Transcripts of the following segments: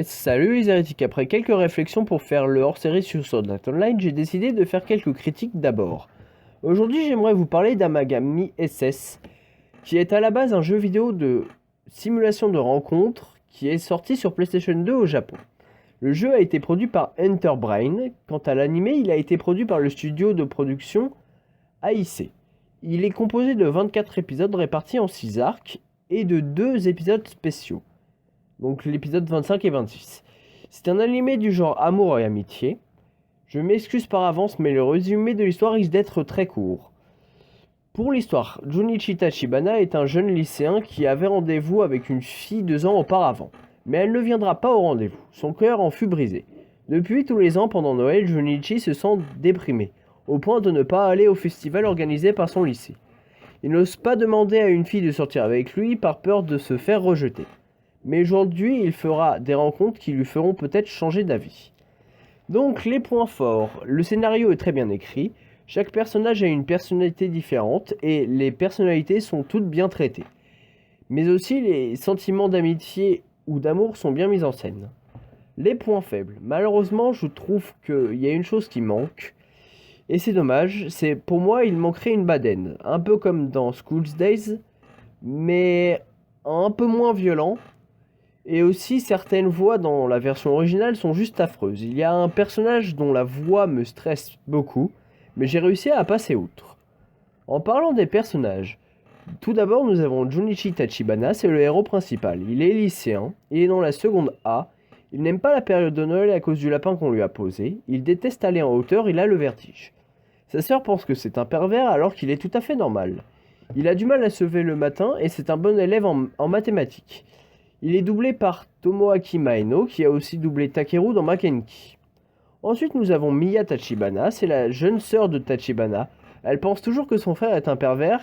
Salut les hérétiques, après quelques réflexions pour faire le hors-série sur Sword Art Online, j'ai décidé de faire quelques critiques d'abord. Aujourd'hui j'aimerais vous parler d'Amagami SS, qui est à la base un jeu vidéo de simulation de rencontre qui est sorti sur PlayStation 2 au Japon. Le jeu a été produit par Enterbrain, quant à l'anime il a été produit par le studio de production AIC. Il est composé de 24 épisodes répartis en 6 arcs et de 2 épisodes spéciaux. Donc l'épisode 25 et 26. C'est un animé du genre amour et amitié. Je m'excuse par avance, mais le résumé de l'histoire risque d'être très court. Pour l'histoire, Junichi Tachibana est un jeune lycéen qui avait rendez-vous avec une fille 2 ans auparavant. Mais elle ne viendra pas au rendez-vous. Son cœur en fut brisé. Depuis, tous les ans, pendant Noël, Junichi se sent déprimé, au point de ne pas aller au festival organisé par son lycée. Il n'ose pas demander à une fille de sortir avec lui par peur de se faire rejeter. Mais aujourd'hui, il fera des rencontres qui lui feront peut-être changer d'avis. Donc, les points forts. Le scénario est très bien écrit. Chaque personnage a une personnalité différente et les personnalités sont toutes bien traitées. Mais aussi, les sentiments d'amitié ou d'amour sont bien mis en scène. Les points faibles. Malheureusement, je trouve qu'il y a une chose qui manque. Et c'est dommage, c'est pour moi, il manquerait une bad end. Un peu comme dans School's Days, mais un peu moins violent. Et aussi, certaines voix dans la version originale sont juste affreuses. Il y a un personnage dont la voix me stresse beaucoup, mais j'ai réussi à passer outre. En parlant des personnages, tout d'abord nous avons Junichi Tachibana, c'est le héros principal. Il est lycéen, il est dans la seconde A, il n'aime pas la période de Noël à cause du lapin qu'on lui a posé, il déteste aller en hauteur, il a le vertige. Sa sœur pense que c'est un pervers alors qu'il est tout à fait normal. Il a du mal à se lever le matin et c'est un bon élève en mathématiques. Il est doublé par Tomoaki Maeno, qui a aussi doublé Takeru dans Makenki. Ensuite, nous avons Miya Tachibana, c'est la jeune sœur de Tachibana. Elle pense toujours que son frère est un pervers,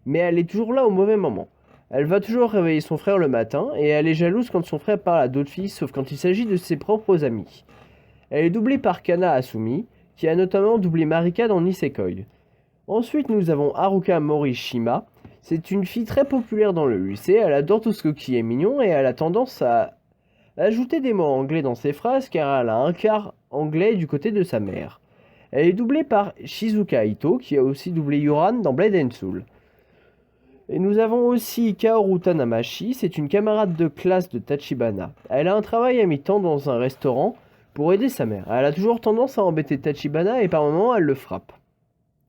mais elle est toujours là au mauvais moment. Elle va toujours réveiller son frère le matin, et elle est jalouse quand son frère parle à d'autres filles, sauf quand il s'agit de ses propres amis. Elle est doublée par Kana Asumi, qui a notamment doublé Marika dans Nisekoi. Ensuite, nous avons Haruka Morishima. C'est une fille très populaire dans le lycée, elle adore tout ce qui est mignon et elle a tendance à ajouter des mots anglais dans ses phrases car elle a un quart anglais du côté de sa mère. Elle est doublée par Shizuka Ito qui a aussi doublé Yuran dans Blade and Soul. Et nous avons aussi Kaoru Tanamashi, c'est une camarade de classe de Tachibana. Elle a un travail à mi-temps dans un restaurant pour aider sa mère. Elle a toujours tendance à embêter Tachibana et par moments elle le frappe.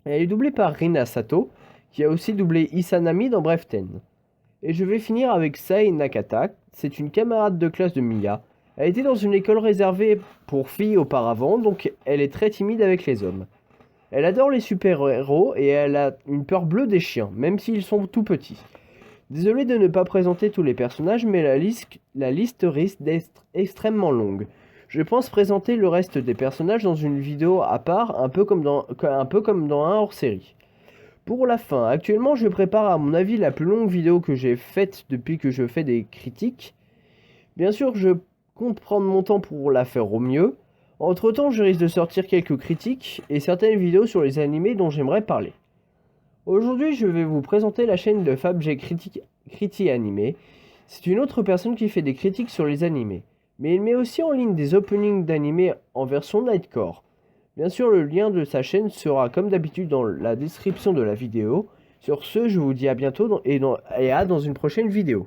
Elle est doublée par Rina Sato, qui a aussi doublé Isanami dans Bref Ten. Et je vais finir avec Sai Nakata, c'est une camarade de classe de Miya. Elle était dans une école réservée pour filles auparavant, donc elle est très timide avec les hommes. Elle adore les super-héros et elle a une peur bleue des chiens, même s'ils sont tout petits. Désolé de ne pas présenter tous les personnages, mais la liste risque d'être extrêmement longue. Je pense présenter le reste des personnages dans une vidéo à part, un peu comme dans un hors-série. Pour la fin, actuellement je prépare à mon avis la plus longue vidéo que j'ai faite depuis que je fais des critiques. Bien sûr, je compte prendre mon temps pour la faire au mieux. Entre temps, je risque de sortir quelques critiques et certaines vidéos sur les animés dont j'aimerais parler. Aujourd'hui, je vais vous présenter la chaîne de FabG Criti Animé. C'est une autre personne qui fait des critiques sur les animés. Mais il met aussi en ligne des openings d'animés en version Nightcore. Bien sûr, le lien de sa chaîne sera comme d'habitude dans la description de la vidéo. Sur ce, je vous dis à bientôt et à dans une prochaine vidéo.